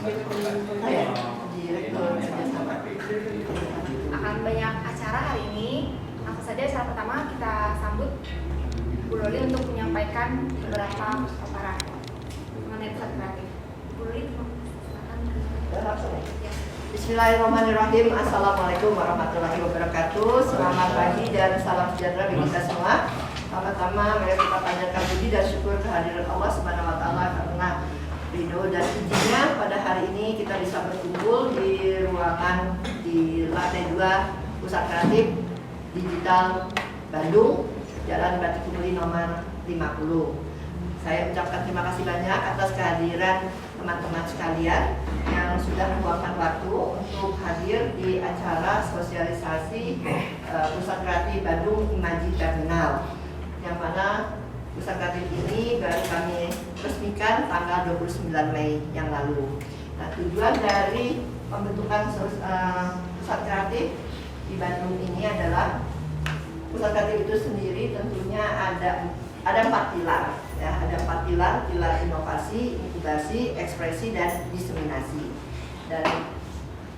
Direktur kerjasama. Akan banyak acara hari ini. Langsung saja acara pertama kita sambut Bu Loli untuk menyampaikan beberapa paparan mengenai pusat kreatif. Bu Loli, silakan. Ya. Bismillahirrahmanirrahim. Assalamualaikum warahmatullahi wabarakatuh. Selamat pagi dan salam sejahtera bagi kita semua. Pertama-tama mari kita panjatkan puji dan syukur kehadiran Allah Subhanahu wa taala karena ridho dan izinnya pada hari ini kita bisa berkumpul di ruangan di lantai 2 Pusat Kreatif Digital Bandung, Jalan Batik Kumuli nomor 50. Saya ucapkan terima kasih banyak atas kehadiran teman-teman sekalian yang sudah meluangkan waktu untuk hadir di acara sosialisasi Pusat Kreatif Bandung Imaji Terminal, yang mana Pusat Kreatif ini baru kami resmikan tanggal 29 Mei yang lalu. Nah, tujuan dari pembentukan Pusat Kreatif di Bandung ini adalah Pusat Kreatif itu sendiri tentunya ada 4 pilar, ya, ada 4 pilar inovasi, inkubasi, ekspresi, dan diseminasi. Dan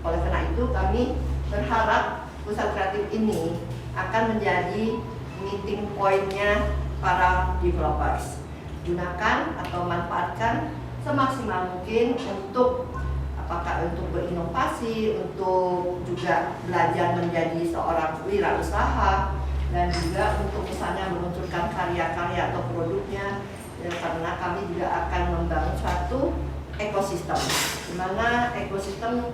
oleh karena itu kami berharap Pusat Kreatif ini akan menjadi meeting point-nya para developers. Gunakan atau manfaatkan semaksimal mungkin untuk apakah untuk berinovasi, untuk juga belajar menjadi seorang wirausaha, dan juga untuk misalnya meluncurkan karya-karya atau produknya, ya, karena kami juga akan membangun suatu ekosistem, di mana ekosistem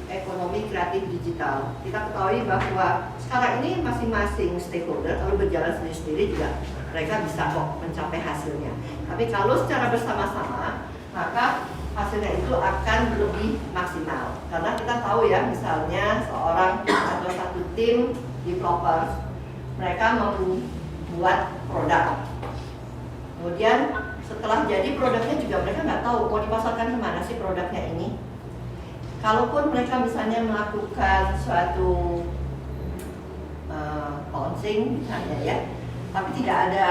ekonomi kreatif digital. Kita ketahui bahwa sekarang ini masing-masing stakeholder kalau berjalan sendiri-sendiri juga mereka bisa kok mencapai hasilnya. Tapi kalau secara bersama-sama, maka hasilnya itu akan lebih maksimal. Karena kita tahu ya, misalnya seorang atau satu tim developers, mereka membuat produk. Kemudian setelah jadi produknya juga mereka nggak tahu mau dipasarkan kemana sih produknya ini. Kalaupun mereka misalnya melakukan suatu launching misalnya ya, tapi tidak ada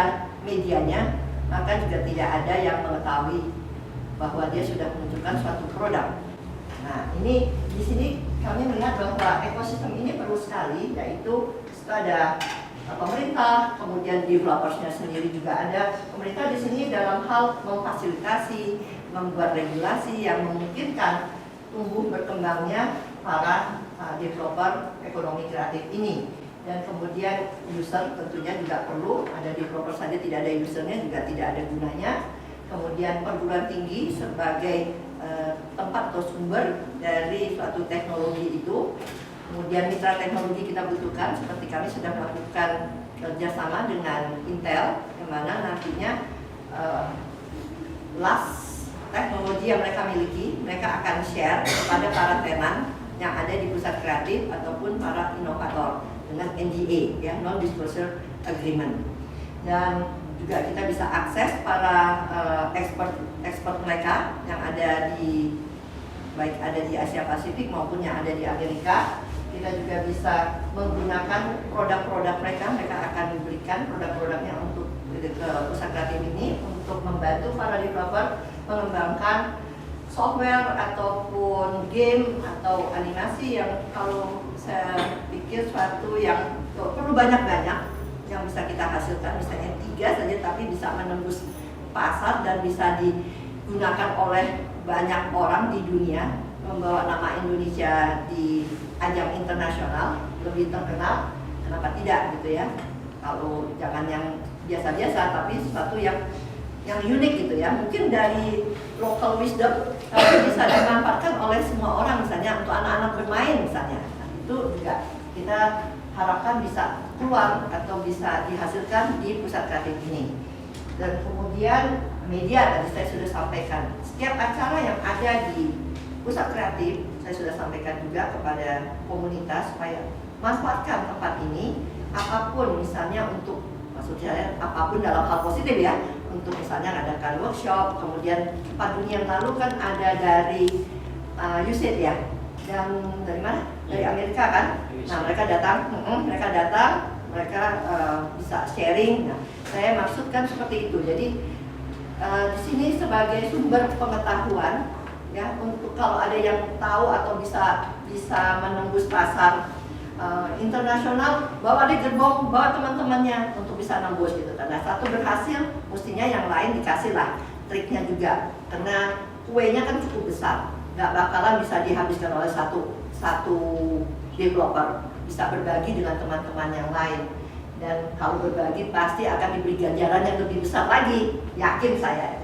medianya, maka juga tidak ada yang mengetahui bahwa dia sudah menunjukkan suatu produk. Nah, ini di sini kami melihat bahwa ekosistem ini perlu sekali, yaitu ada pemerintah, kemudian developersnya sendiri juga ada. Pemerintah di sini dalam hal memfasilitasi, membuat regulasi yang memungkinkan tumbuh berkembangnya para developer ekonomi kreatif ini. Dan kemudian user tentunya juga perlu, ada developer saja tidak ada usernya juga tidak ada gunanya. Kemudian perguruan tinggi sebagai tempat atau sumber dari suatu teknologi itu. Kemudian mitra teknologi kita butuhkan, seperti kami sudah melakukan kerjasama dengan Intel, yang mana nantinya last teknologi yang mereka miliki, mereka akan share kepada para tenan yang ada di pusat kreatif ataupun para inovator dengan NDA, ya, Non-Disclosure Agreement. Dan juga kita bisa akses para expert mereka yang ada di baik ada di Asia Pasifik maupun yang ada di Amerika. Kita juga bisa menggunakan produk-produk mereka akan diberikan produk-produknya untuk ke pusat kreatif ini untuk membantu para developer mengembangkan software ataupun game atau animasi yang kalau saya pikir suatu yang perlu banyak-banyak yang bisa kita hasilkan, misalnya 3 saja tapi bisa menembus pasar dan bisa digunakan oleh banyak orang di dunia, membawa nama Indonesia di ajang internasional lebih terkenal. Kenapa tidak gitu ya? Kalau jangan yang biasa-biasa tapi sesuatu yang unik gitu ya. Mungkin dari local wisdom bisa dimanfaatkan oleh semua orang, misalnya untuk anak-anak bermain misalnya. Nah, itu juga kita harapkan bisa keluar atau bisa dihasilkan di pusat kreatif ini. Dan kemudian media tadi saya sudah sampaikan, setiap acara yang ada di pusat kreatif saya sudah sampaikan juga kepada komunitas supaya manfaatkan tempat ini, apapun misalnya untuk, maksudnya apapun dalam hal positif ya, untuk misalnya adakan workshop. Kemudian 4 Juni yang lalu kan ada dari USAID ya, dan dari mana? Dari Amerika kan. Nah, mereka datang, mereka bisa sharing. Nah, saya maksudkan seperti itu. Jadi di sini sebagai sumber pengetahuan ya, untuk kalau ada yang tahu atau bisa menembus pasar internasional, bawa di gerbong, bawa teman-temannya untuk bisa nembus gitu. Karena satu berhasil, mestinya yang lain dikasih lah triknya juga. Karena kuenya kan cukup besar, nggak bakalan bisa dihabiskan oleh satu developer, bisa berbagi dengan teman-teman yang lain. Dan kalau berbagi pasti akan diberi ganjaran yang lebih besar lagi, yakin saya.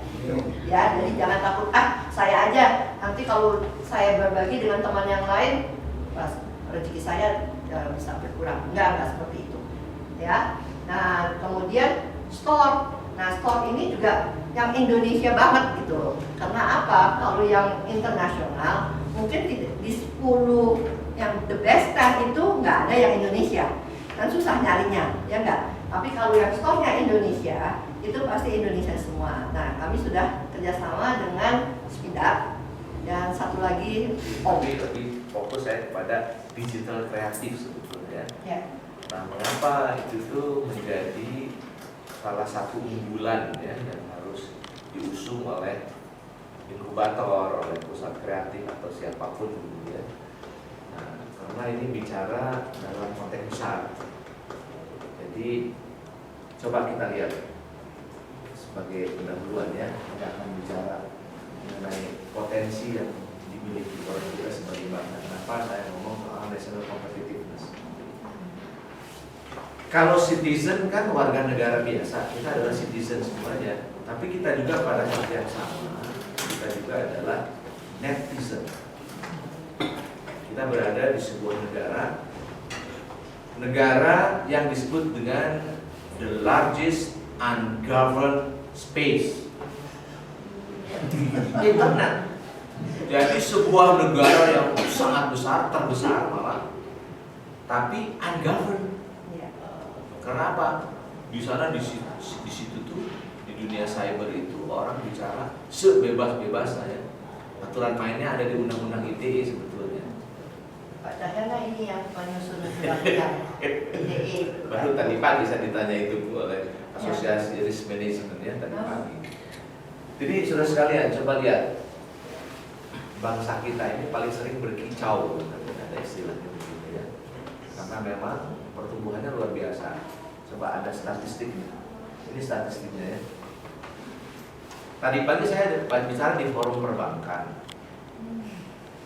Ya, jadi jangan takut, saya aja, nanti kalau saya berbagi dengan teman yang lain, pas rezeki saya bisa berkurang. Enggak seperti itu. Ya. Nah, kemudian store. Nah, store ini juga yang Indonesia banget gitu. Karena apa? Kalau yang internasional mungkin di 10 yang the best kan itu nggak ada yang Indonesia. Kan susah nyarinya, ya enggak? Tapi kalau yang store-nya Indonesia, itu pasti Indonesia semua. Nah, kami sudah kerjasama dengan Speedup dan satu lagi lebih fokus saya kepada digital kreatif sebetulnya. Ya. Nah, mengapa itu tuh menjadi salah satu unggulan ya yang harus diusung oleh inkubator, oleh pusat kreatif atau siapapun gitu ya. Nah, karena ini bicara dalam konteks besar. Jadi coba kita lihat sebagai pendahuluan ya, kita akan bicara mengenai potensi yang dimiliki oleh kita sebagai bangsa. Kenapa saya ngomong soal national competitiveness? Kalau citizen kan warga negara biasa, kita adalah citizen semuanya. Tapi kita juga pada saat yang sama, kita juga adalah netizen. Kita berada di sebuah negara yang disebut dengan the largest ungoverned space, internet. Jadi sebuah negara yang sangat besar, terbesar malah, tapi ungoverned. Karena apa? Di sana di situ tuh di dunia cyber itu orang bicara sebebas-bebasnya ya. Aturan mainnya ada di undang-undang ITE sebetulnya. Pak Cahyana ini yang menyusun undang-undang ITE. Baru tadi pagi saya ditanya itu oleh Asosiasi Risk Management ya tadi pagi. Jadi saudara sekalian coba lihat, bangsa kita ini paling sering berkicau, ada istilahnya begitu ya. Karena memang pertumbuhannya luar biasa. Coba ada statistiknya. Ini statistiknya ya. Tadi pagi saya bicara di forum perbankan.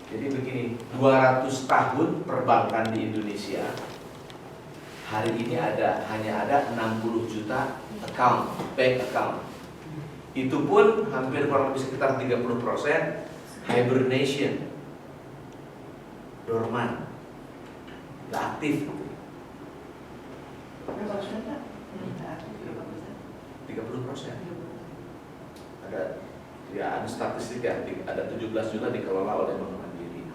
Jadi begini, 200 tahun perbankan di Indonesia. Hari ini hanya ada 60 juta account, bank account. Itu pun hampir kurang lebih sekitar 30% hibernation, dorman, nggak aktif. 30%. Ada statistik ya, ada 17 juta dikelola oleh Bank Mandiri.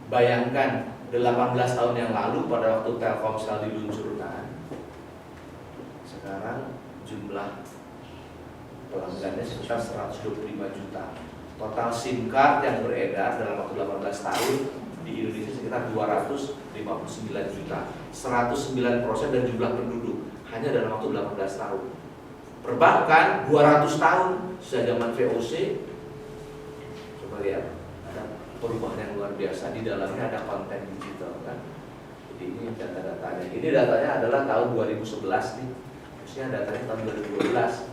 Bayangkan 18 tahun yang lalu pada waktu Telkomsel diluncurkan, sekarang jumlah pelanggannya sekitar 125 juta. Total SIM card yang beredar dalam waktu 18 tahun di Indonesia sekitar 259 juta. 109% dari jumlah penduduk hanya dalam waktu 18 tahun. Perbankan 200 tahun sejak zaman VOC. Coba lihat, ada perubahan yang luar biasa. Di dalamnya ada konten digital kan. Jadi ini data-datanya. Ini datanya adalah tahun 2011 nih. Maksudnya datanya tahun 2012.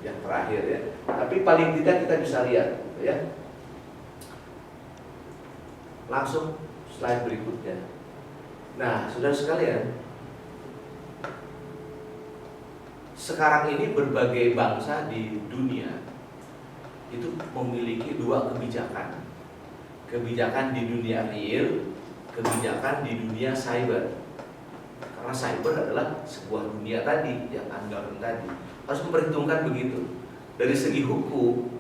Yang terakhir ya. Tapi paling tidak kita bisa lihat ya. Langsung slide berikutnya. Nah, saudara sekalian, sekarang ini berbagai bangsa di dunia itu memiliki dua kebijakan. Kebijakan di dunia real, kebijakan di dunia cyber. Karena cyber adalah sebuah dunia tadi yang ungoverned tadi. Harus memperhitungkan begitu. Dari segi hukum,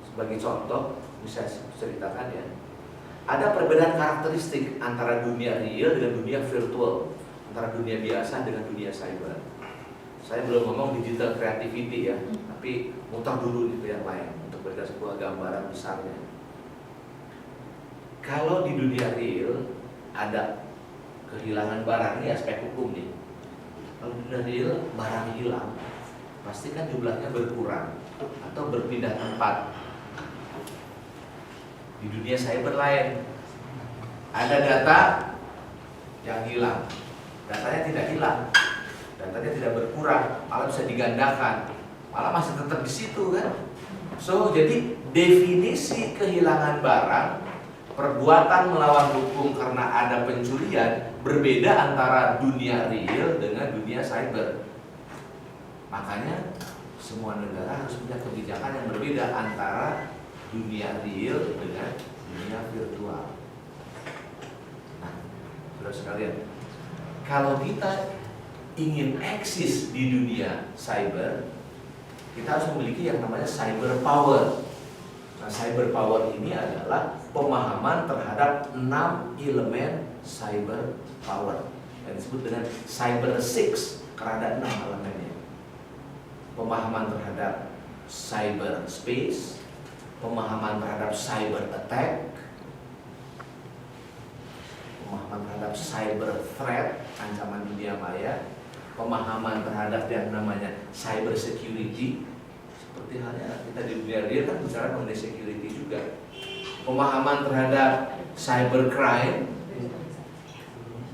sebagai contoh, bisa saya ceritakan ya. Ada perbedaan karakteristik antara dunia real dengan dunia virtual, antara dunia biasa dengan dunia cyber. Saya belum ngomong digital creativity ya, tapi mutar dulu itu yang lain untuk berikan sebuah gambaran besarnya. Kalau di dunia real ada kehilangan barang, ini aspek hukum nih. Kalau di dunia real barang hilang, pasti kan jumlahnya berkurang. atau berpindah tempat. Di dunia cyber lain, ada data yang hilang, datanya tidak hilang, datanya tidak berkurang, malah bisa digandakan, malah masih tetap di situ kan. So jadi definisi kehilangan barang, perbuatan melawan hukum karena ada pencurian berbeda antara dunia real dengan dunia cyber. Makanya semua negara harus punya kebijakan yang berbeda antara dunia real dengan dunia virtual. Nah, saudara sekalian, kalau kita ingin eksis di dunia cyber, kita harus memiliki yang namanya cyber power. Nah, cyber power ini adalah pemahaman terhadap 6 elemen cyber power yang disebut dengan cyber 6 karena ada 6 elemennya. Pemahaman terhadap cyber space, pemahaman terhadap cyber attack, pemahaman terhadap cyber threat, ancaman dunia maya, pemahaman terhadap yang namanya cyber security, seperti halnya kita di dunia real kan bicara mengenai security juga. Pemahaman terhadap cyber crime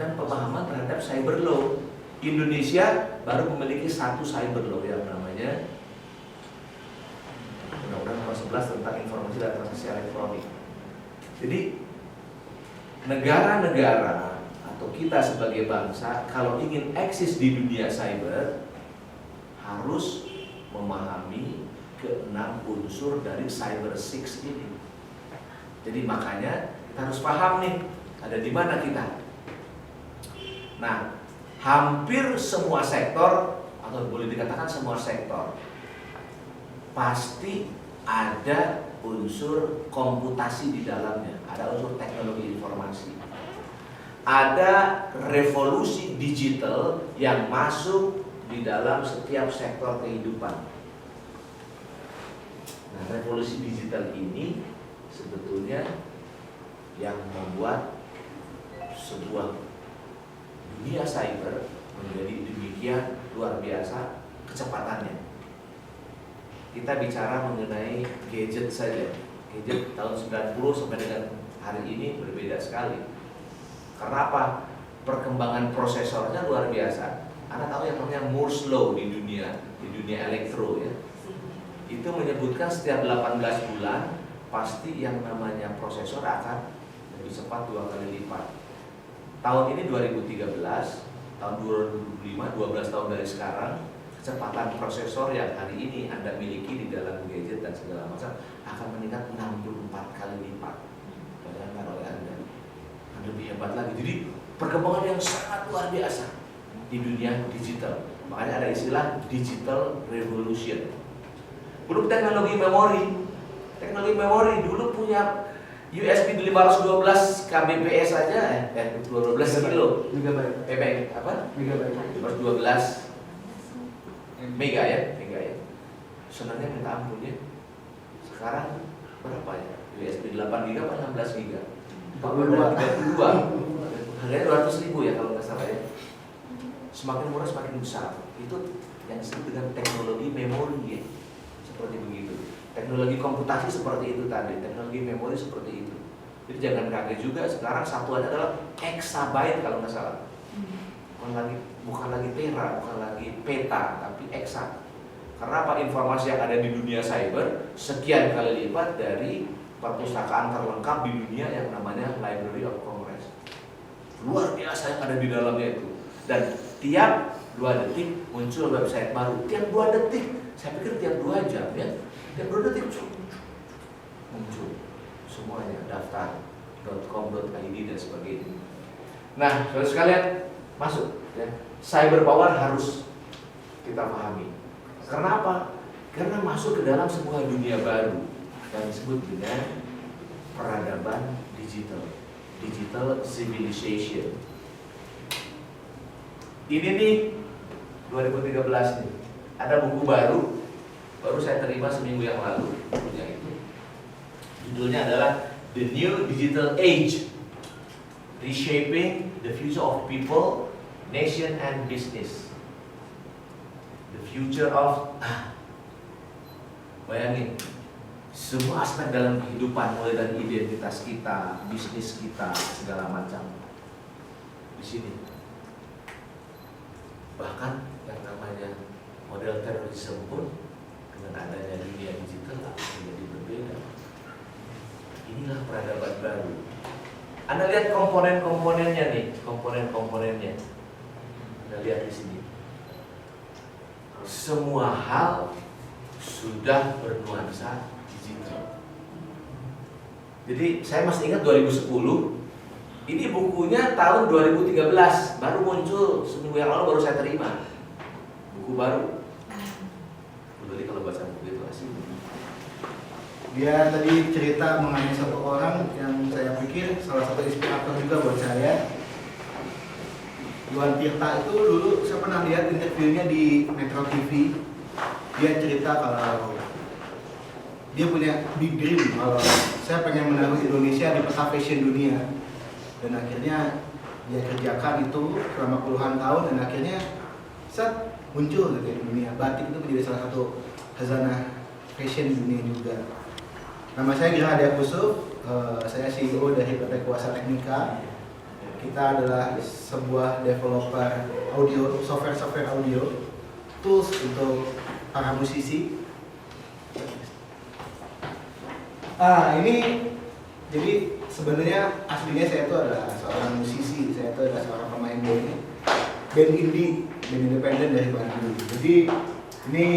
dan pemahaman terhadap cyber law. Indonesia baru memiliki satu cyber law yang namanya Undang-Undang Nomor 11 tentang Informasi dan Transaksi Elektronik. Jadi negara-negara atau kita sebagai bangsa kalau ingin eksis di dunia cyber harus memahami ke-6 unsur dari cyber 6 ini. Jadi makanya kita harus paham nih ada di mana kita. Nah, hampir semua sektor atau boleh dikatakan semua sektor pasti ada unsur komputasi di dalamnya, ada unsur teknologi informasi. Ada revolusi digital yang masuk di dalam setiap sektor kehidupan. Nah, revolusi digital ini sebetulnya yang membuat sebuah dunia cyber menjadi demikian luar biasa kecepatannya. Kita bicara mengenai gadget saja. Gadget tahun 90 sampai dengan hari ini berbeda sekali. Karena apa? Perkembangan prosesornya luar biasa. Anda tahu yang namanya Moore's Law di dunia elektro ya. Itu menyebutkan setiap 18 bulan pasti yang namanya prosesor akan lebih cepat 2 kali lipat. Tahun ini 2013, tahun 2025, 12 tahun dari sekarang, kecepatan prosesor yang hari ini Anda miliki di dalam gadget dan segala macam akan meningkat 64 kali lipat. Bayangkan oleh Anda, lebih hebat lagi. Jadi perkembangan yang sangat luar biasa di dunia digital. Makanya ada istilah digital revolution. Belum teknologi memori. Teknologi memori dulu punya USB 512 kbps saja, 12 kilo. Megabyte. Apa? Megabyte. 512 mega ya. Senangnya minta ampun ya. Sekarang berapa ya? USB 8 giga apa 16 giga? 32. Harganya 200.000 ya kalau nggak salah ya. Semakin murah semakin besar. Itu yang disebut dengan teknologi memori ya. Seperti begitu. Teknologi komputasi seperti itu tadi, teknologi memori seperti itu. Jadi jangan kaget juga sekarang satuannya adalah exabyte kalau nggak salah. Bukan lagi tera, bukan lagi peta, tapi exa. Karena apa? Informasi yang ada di dunia cyber sekian kali lipat dari perpustakaan terlengkap di dunia yang namanya Library of Congress. Luar biasa yang ada di dalamnya itu. Dan tiap 2 detik muncul website baru. Tiap 2 detik, saya pikir tiap 2 jam ya. Tiap 2 detik muncul semuanya, daftar.com.id dan sebagainya. Nah, saudara sekalian, masuk ya. Cyber power harus kita pahami. Karena apa? Karena masuk ke dalam sebuah dunia baru yang disebut dengan peradaban digital, digital civilization. Ini nih 2013 nih, ada buku baru saya terima seminggu yang lalu. Bukunya itu judulnya adalah The New Digital Age, Reshaping the Future of People, Nation and Business. The Future of Bayangin, semua aspek dalam kehidupan, mulai dari identitas kita, bisnis kita, segala macam di sini. Bahkan yang namanya model terorisme pun dengan adanya dunia digital menjadi berbeda. Inilah peradaban baru. Anda lihat komponen-komponennya nih, komponen-komponennya. Anda lihat di sini. Semua hal sudah bernuansa digital. Jadi saya masih ingat 2010, ini bukunya tahun 2013, baru muncul seminggu yang lalu baru saya terima. Buku baru. Jadi kalau baca buku itu asik. Dia tadi cerita mengenai satu orang yang saya pikir salah satu inspirator juga buat saya. Iwan Tirta itu dulu saya pernah lihat interviewnya di Metro TV. Dia cerita kalau dia punya big dream kalau saya pengen menaruh Indonesia di peta fashion dunia. Dan akhirnya dia kerjakan itu selama puluhan tahun dan akhirnya set muncul gitu di dunia. Batik itu menjadi salah satu khazanah fashion dunia juga. Nama saya Gira Adia Kusuf, saya CEO dari PT Kuasa Teknika. Kita adalah sebuah developer audio, software audio, tools untuk para musisi. Ini jadi sebenarnya aslinya saya itu adalah seorang musisi, saya itu adalah seorang pemain band indie, band independen dari Bandung. Jadi ini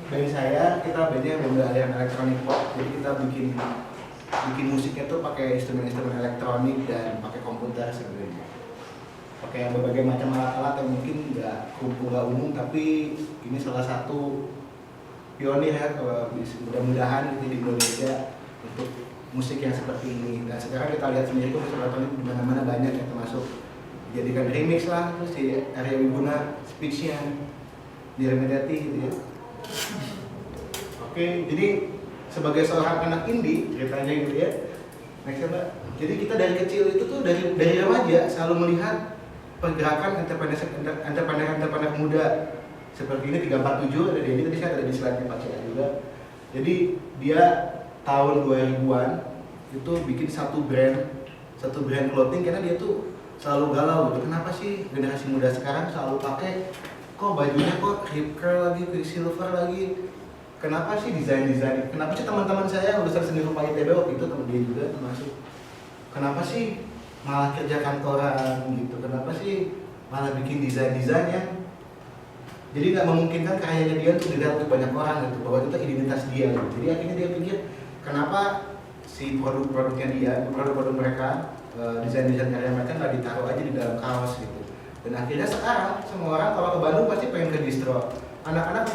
band saya, kita bandnya band aliran elektronik pop, jadi kita bikin musiknya tuh pakai instrumen-instrumen elektronik dan pakai komputer sebenarnya. Pakai berbagai macam alat-alat yang mungkin nggak umum, tapi ini salah satu pionir ya, mudah-mudahan di Indonesia untuk musik yang seperti ini. Dan sekarang kita lihat sendiri musik elektronik di mana-mana banyak ya, termasuk dijadikan remix lah, terus si Arya Wiguna speech-nya diremediati gitu ya. Oke, jadi sebagai seorang anak indie ceritanya gitu ya. Next ya Mbak. Jadi kita dari kecil itu tuh dari remaja selalu melihat pergerakan entrepreneur muda seperti ini 347 ada di ini tadi saya ada di slide-nya Pak Cik juga. Jadi dia tahun 2000-an itu bikin satu brand clothing karena dia tuh selalu galau gitu. Kenapa sih generasi muda sekarang selalu pakai kok bajunya kok rip curl lagi, quicksilver lagi? Kenapa sih desain? Kenapa sih teman-teman saya lulusan seni rupa ITB waktu itu teman dia juga termasuk? Kenapa sih malah kerja kantoran gitu? Kenapa sih malah bikin desain yang jadi nggak memungkinkan karyanya dia untuk dilihat oleh banyak orang gitu, bahwa itu identitas dia gitu. Jadi akhirnya dia pikir kenapa si produk-produknya dia, produk-produk mereka, desain-desain karya mereka nggak ditaruh aja di dalam kaos gitu. Dan akhirnya sekarang semua orang kalau ke Bandung pasti pengen ke distro. Anak-anak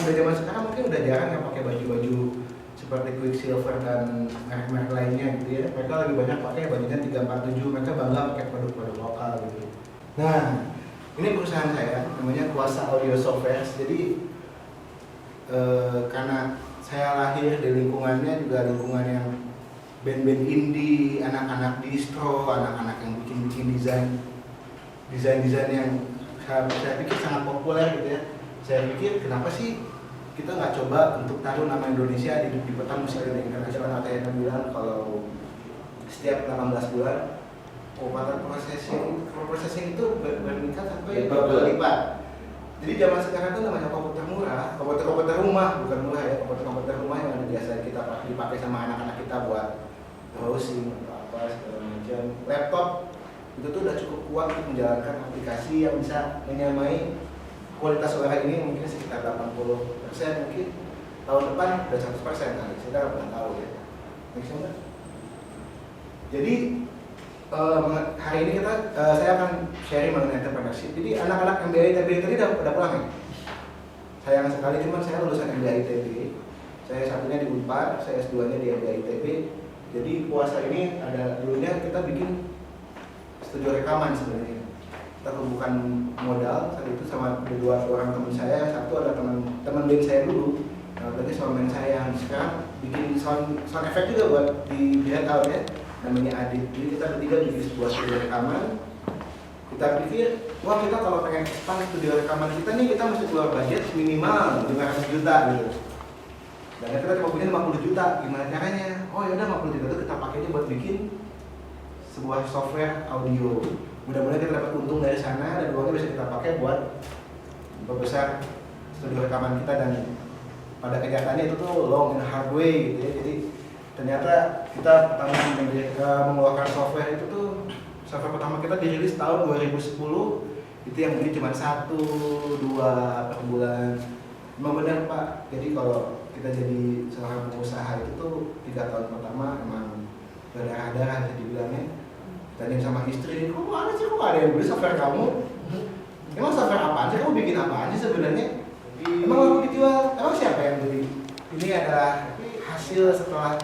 muda zaman sekarang mungkin udah jarang yang pakai baju-baju seperti Quicksilver dan merek-merek lainnya gitu ya. Mereka lebih banyak pakai bajunya 347, mereka bangga pakai produk-produk lokal gitu. Nah, ini perusahaan saya namanya Kuasa Audio Software. Jadi karena saya lahir di lingkungannya juga lingkungan yang band-band indie, anak-anak distro, anak-anak yang bikin desain yang saya pikir sangat populer gitu ya. Saya pikir kenapa sih kita nggak coba untuk taruh nama Indonesia di peta musik internasional. Katanya bilang kalau setiap 18 bulan kecepatan processing itu meningkat sampai 2 kali lipat. Jadi zaman sekarang itu namanya komputer murah, komputer rumah, bukan murah ya, komputer rumah yang biasa kita dipakai sama anak-anak kita buat browsing atau apa segala macam. Laptop itu tuh udah cukup kuat untuk menjalankan aplikasi yang bisa menyamai kualitas suara ini mungkin sekitar 80%, mungkin tahun depan udah 100% kali, saya nggak pernah tahu ya. Maksudnya, jadi hari ini saya akan sharing mengenai entrepreneurship. Jadi anak-anak MBA ITB tadi udah pulang ya? Sayang sekali, cuman saya lulusan MBA ITB. Saya satunya di Unpar, saya S2-nya di MBA ITB. Jadi puasa ini ada dulunya kita bikin studio rekaman sebenarnya. Kita kumpulkan modal saat itu sama dua orang teman saya. Satu ada teman band saya dulu, berarti sama band saya. Sekarang bikin sound effect juga buat di Behind ya, namanya Adit. Jadi kita bertiga bikin sebuah studio rekaman. Kita pikir, wah kita kalau pengen expand studio rekaman kita nih kita mesti keluar budget minimal 500 juta gitu. Dan kita cuma punya 50 juta, gimana caranya? Oh ya udah 50 juta itu kita pakainya buat bikin sebuah software audio. Mudah-mudahan kita dapat untung dari sana dan uangnya bisa kita pakai buat memperbesar studio rekaman kita, dan pada kenyataannya itu tuh long and hard way gitu ya. Jadi ternyata kita pertama mengeluarkan software itu tuh, software pertama kita dirilis tahun 2010, itu yang beli cuma 1-2 per bulan. Memang benar Pak, jadi kalau kita jadi seorang pengusaha itu tuh 3 tahun pertama emang berdarah-darah bisa dibilangnya. Tanya sama istri, kok mana sih, kok ada yang beli software kamu? Emang software apaan sih, kamu bikin apaan sih sebenarnya? Emang kamu dijual, emang siapa yang beli? Ini adalah hasil setelah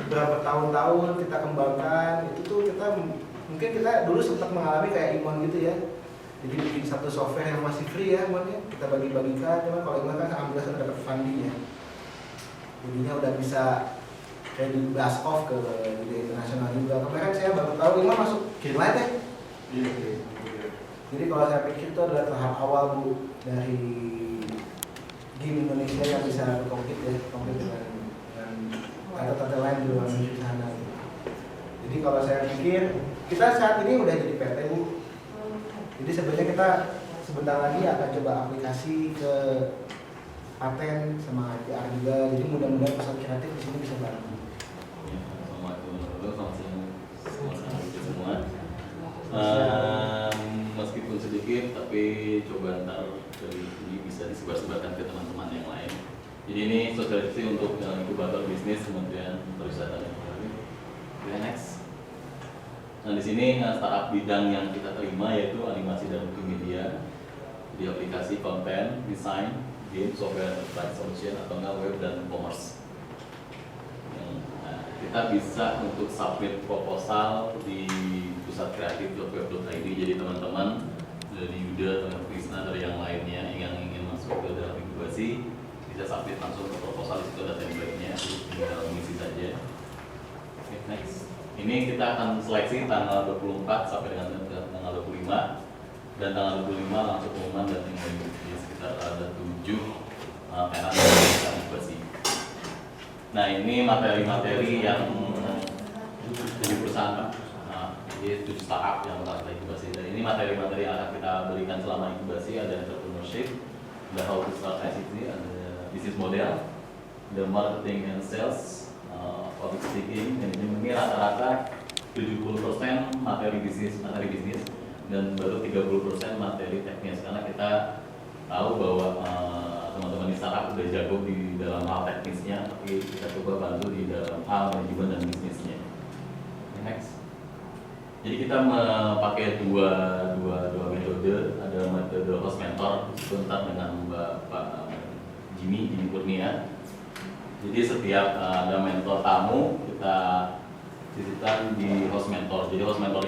berapa tahun-tahun kita kembangkan. Itu tuh kita mungkin kita dulu sempat mengalami kayak Imon gitu ya. Jadi bikin satu software yang masih free ya Imon ya, kita bagi-bagikan. Cuma kalau Imon kan alhamdulillah sudah dapat funding ya. Jadinya udah bisa kayak di blast off ke dunia internasional juga. Kemarin saya baru tahu Imon masuk Greenlight ya. Iya. Jadi kalau saya pikir itu adalah tahap awal Bu dari game Indonesia yang bisa kompet dengan kata-kata lain di luar negeri sana. Jadi kalau saya pikir kita saat ini udah jadi PT Bu. Jadi sebenarnya kita sebentar lagi akan coba aplikasi ke paten sama IPR juga. Jadi mudah-mudahan pesan kreatif di sini bisa bantu. Selamat siang semua. Meskipun sedikit, tapi coba ntar dari sini bisa disebar-sebarkan ke teman-teman yang lain. Jadi ini sosialisasi untuk inkubator bisnis Kementerian Pariwisata dan Ekonomi. Oke, next. Nah di sini startup bidang yang kita terima yaitu animasi dan multimedia, di aplikasi konten, desain, game, software, enterprise solution atau enggak web dan commerce. Kita bisa untuk submit proposal di pusat kreatif.web.id. Jadi teman-teman dari Yuda atau Krisna dari yang lainnya yang ingin masuk ke dalam inkubasi bisa submit langsung ke proposal, itu ada template-nya, tinggal mengisi saja. Oke, next. Ini kita akan seleksi tanggal 24 sampai dengan tanggal 25, dan tanggal 25 langsung pengumuman dan tinggal di sekitar ada 7 penak yang inkubasi. Nah ini materi-materi yang 7 perusahaan Pak. Jadi 7 startup yang bakal kita inkubasi. Dan ini materi-materi yang akan kita berikan selama inkubasi. Ada entrepreneurship, ada how to start ICT, ada business model, ada marketing and sales, public speaking. Dan ini rata-rata 70% materi bisnis, dan baru 30% materi teknis. Karena kita tahu bahwa teman-teman di startup udah jago di dalam hal teknisnya, tapi kita coba bantu di dalam hal manajemen dan bisnisnya. Next. Jadi kita memakai dua metode. Ada metode host mentor sebentar dengan Pak Jimmy Kurnia. Jadi setiap ada mentor tamu kita titipkan di host mentor. Jadi host mentor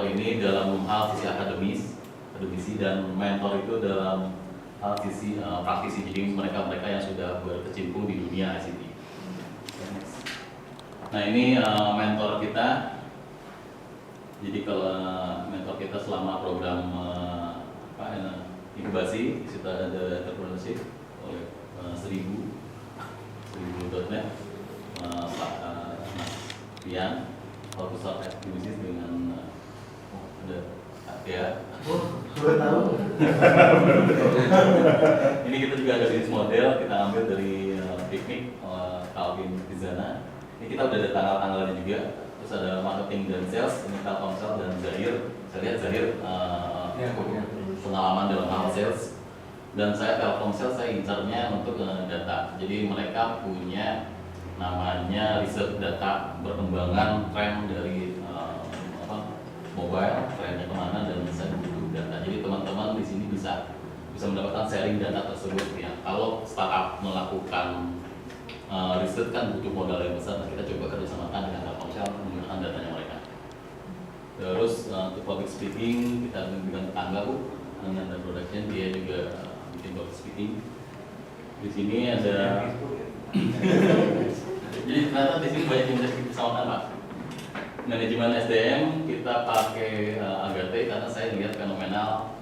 ini dalam hal sisi akademisi, dan mentor itu dalam hal sisi praktisi. Jadi mereka yang sudah berkecimpung di dunia ICT. Nah ini mentor kita. Jadi kalau mentor kita selama program inkubasi itu ada entrepreneurship oleh 1000.net, Pak Mas Pian, kalau start bisnis dengan ada ya. Sudah tahu. Ini kita juga ada bisnis model, kita ambil dari Piknik, Calvin Pizana. Ini kita udah ada tanggal-tanggalnya juga. Terus ada marketing dan sales, ini Telkomsel dan Zahir. Saya lihat Zahir pengalaman dalam hal sales. Dan saya Telkomsel, saya incarnya untuk data. Jadi mereka punya namanya riset data perkembangan tren dari mobile, trennya kemana, dan saya butuh data. Jadi teman-teman di sini bisa mendapatkan sharing data tersebut ya. Kalau startup melakukan riset kan butuh modal yang besar. Nah, kita coba kerjasamakan dengan Telkomsel menggunakan datanya mereka. Terus untuk public speaking kita dengan tetangga Bu, dengan production dia juga bikin public speaking. Di sini ada jadi ternyata di sini banyak yang bisa kita samakan Pak. Manajemen SDM kita pakai Agate karena saya lihat fenomenal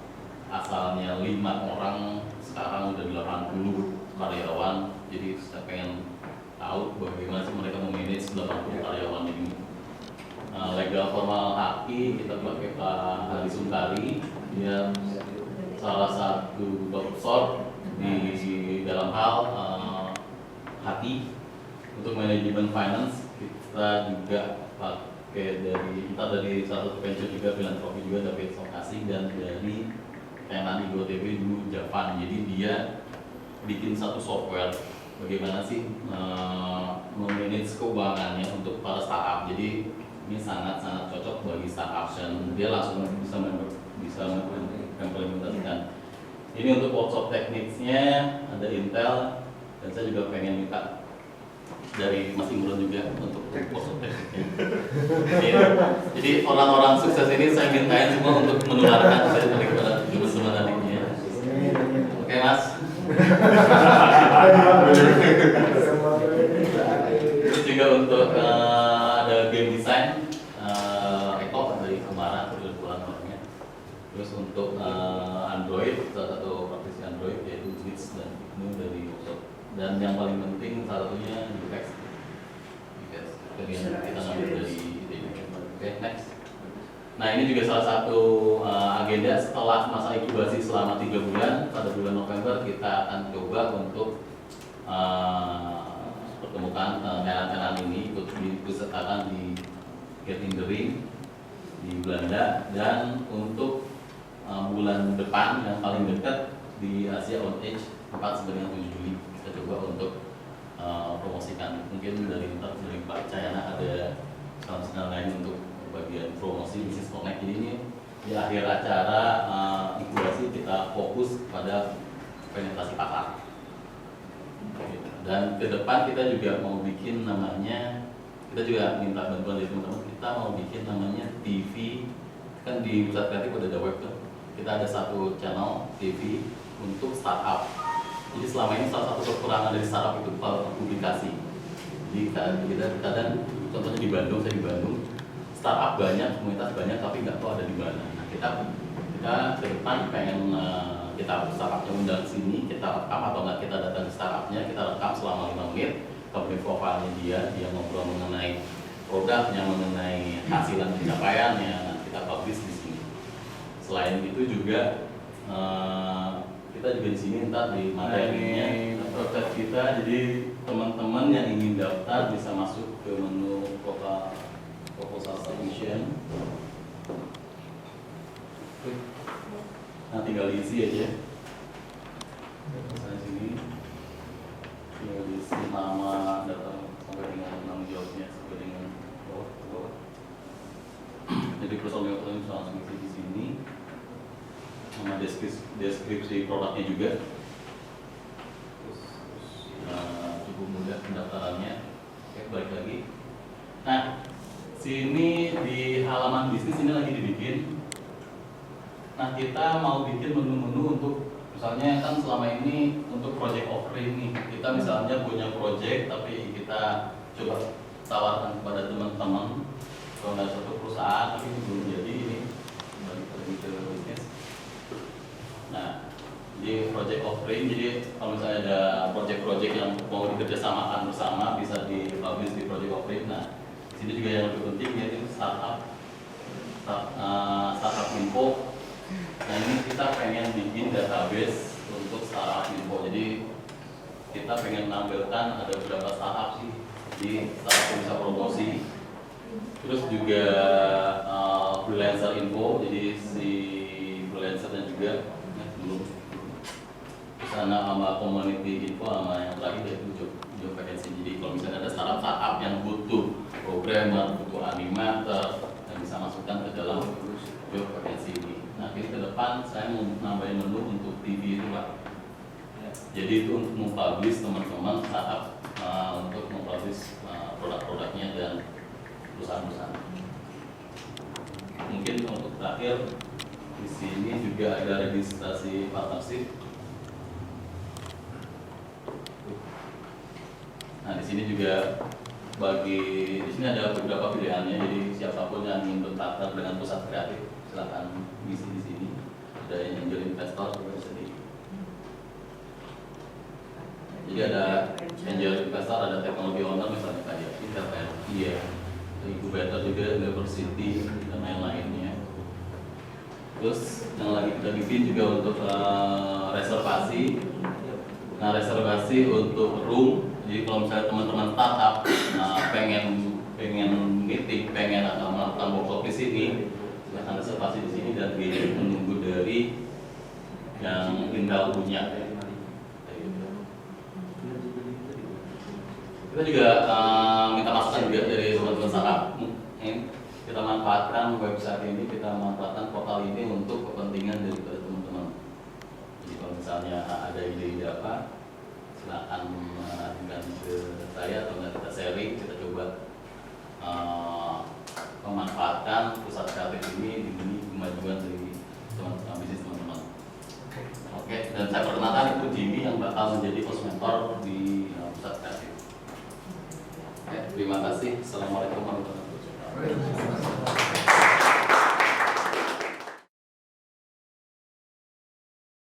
asalnya 5 orang sekarang udah 80 karyawan. Jadi saya pengen tahu bagaimana sih mereka memanage 80 karyawan ini. Legal formal HAKI kita pakai Pak Ali Sungkari, dia salah satu profesor di dalam hal HAKI. Untuk manajemen finance kita juga pakai dari salah satu venture juga, filantropi juga, David Sokasi, dan dari Kenan IGOTB dulu Japan. Jadi dia bikin satu software bagaimana sih memanage keuangannya untuk para startup. Jadi ini sangat-sangat cocok bagi startup dan dia langsung bisa mengimplementasikan. Ini untuk workshop tekniknya ada Intel, dan saya juga pengen minta dari Mas Imron juga untuk workshop tekniknya. Jadi orang-orang sukses ini saya mintain semua untuk menularkan saya dari kepada teman-teman adiknya. Oke Mas. Terus juga untuk ada game design, Eko dari kemarin sudah pulang orangnya. Terus untuk Android, salah satu praktisi Android yaitu Blitz dan Ibnu dari workshop. Dan yang paling penting salah satunya UX. Jadi kita ngambil dari ini. Oke, next. Nah ini juga salah satu agenda setelah masa inkubasi selama 3 bulan. Pada bulan November kita akan coba untuk pertemukan tenan-tenan ini ikut dipesertakan di Getting the Ring di Belanda, dan untuk bulan depan yang paling dekat di Asia On Edge 4-7 Juli kita coba untuk promosikan. Mungkin dari Pak Cayana ada channel lain untuk bagian promosi bisnis connect. Jadi ini di akhir acara inkubasi kita fokus pada penetrasi pasar. Dan ke depan kita juga mau bikin namanya, kita juga minta bantuan dari teman-teman, kita mau bikin namanya TV. Kan di Pusat Kreatif ada web tuh. Kita ada satu channel TV untuk startup. Jadi selama ini salah satu kekurangan dari startup itu publikasi. Jadi kita kadang contohnya di Bandung, saya di Bandung, startup banyak, komunitas banyak, tapi nggak tahu ada di mana. Nah kita ke depan pengen kita startupnya undang sini, kita rekam atau nggak kita datang ke startupnya, kita rekam selama 5 menit, kita beri profilnya dia ngobrol mengenai produknya, mengenai hasil dan pencapaiannya, nah kita publish di sini. Selain itu juga kita juga di sini ntar di materinya proses kita, jadi teman-teman yang ingin daftar bisa masuk ke menu proposal submission. Nah tinggal diisi aja. Misalnya sini tinggal diisi nama, data sampai dengan tanggung jawabnya, sampai dengan bawah. Jadi personil bisa langsung isi di sini. Sama deskripsi produknya juga. Terus cukup mudah pendaftarannya. Oke, balik lagi. Nah, sini di halaman bisnis ini lagi dibikin. Nah, kita mau bikin menu-menu untuk, misalnya kan selama ini untuk project offering nih, kita misalnya punya project tapi kita coba tawarkan kepada teman-teman kalau ada satu perusahaan tapi belum jadi, ini balik lagi ke bisnis. Nah, di project offering, jadi kalau misalnya ada project-project yang mau dikerjasamakan bersama bisa dipublish di project offering. Nah, sini juga yang lebih penting yaitu startup info. Nah ini kita pengen bikin database untuk startup info. Jadi kita pengen menampilkan ada beberapa startup sih di startup yang bisa promosi. Terus juga freelancer info. Jadi si freelancer dan juga belum sana sama community info, sama yang terakhir yaitu job vacancy. Jadi kalau misalnya ada startup yang butuh programmer, butuh animator, yang bisa masukkan ke dalam job vacancy ini. Nanti ke depan saya mau nambahin menu untuk TV itu Pak. Jadi itu untuk mempublish teman-teman startup untuk mempublish produk-produknya dan perusahaan-perusahaan. Mungkin untuk terakhir di sini juga ada registrasi partnership. Nah di sini juga di sini ada beberapa pilihannya. Jadi siapapun yang ingin berpartner dengan pusat kreatif silakan isi di sini. ada angel investor juga bisa di. Jadi ada angel investor, ada teknologi owner misalnya kayak kita kayak dia, incubator juga, university dan lain-lainnya. Terus yang lagi kita bikin juga untuk reservasi. Nah, reservasi untuk room. Jadi kalau misalnya teman-teman startup pengen meeting, pengen atau melakukan workshop di sini, silakan reservasi di sini dan menunggu dari yang Intel punya. Kita juga minta masukan juga dari teman-teman startup. Kita manfaatkan website ini, kita manfaatkan portal ini untuk kepentingan daripada teman-teman. Jadi kalau misalnya ada ide-ide apa, silakan mengajukan ke saya atau kita sharing, kita coba memanfaatkan pusat kreatif ini demi kemajuan dari teman-teman bisnis teman-teman. Oke, dan saya perkenalkan itu Jimmy yang bakal menjadi host mentor di pusat kreatif. Oke, terima kasih. Assalamualaikum warahmatullahi wabarakatuh.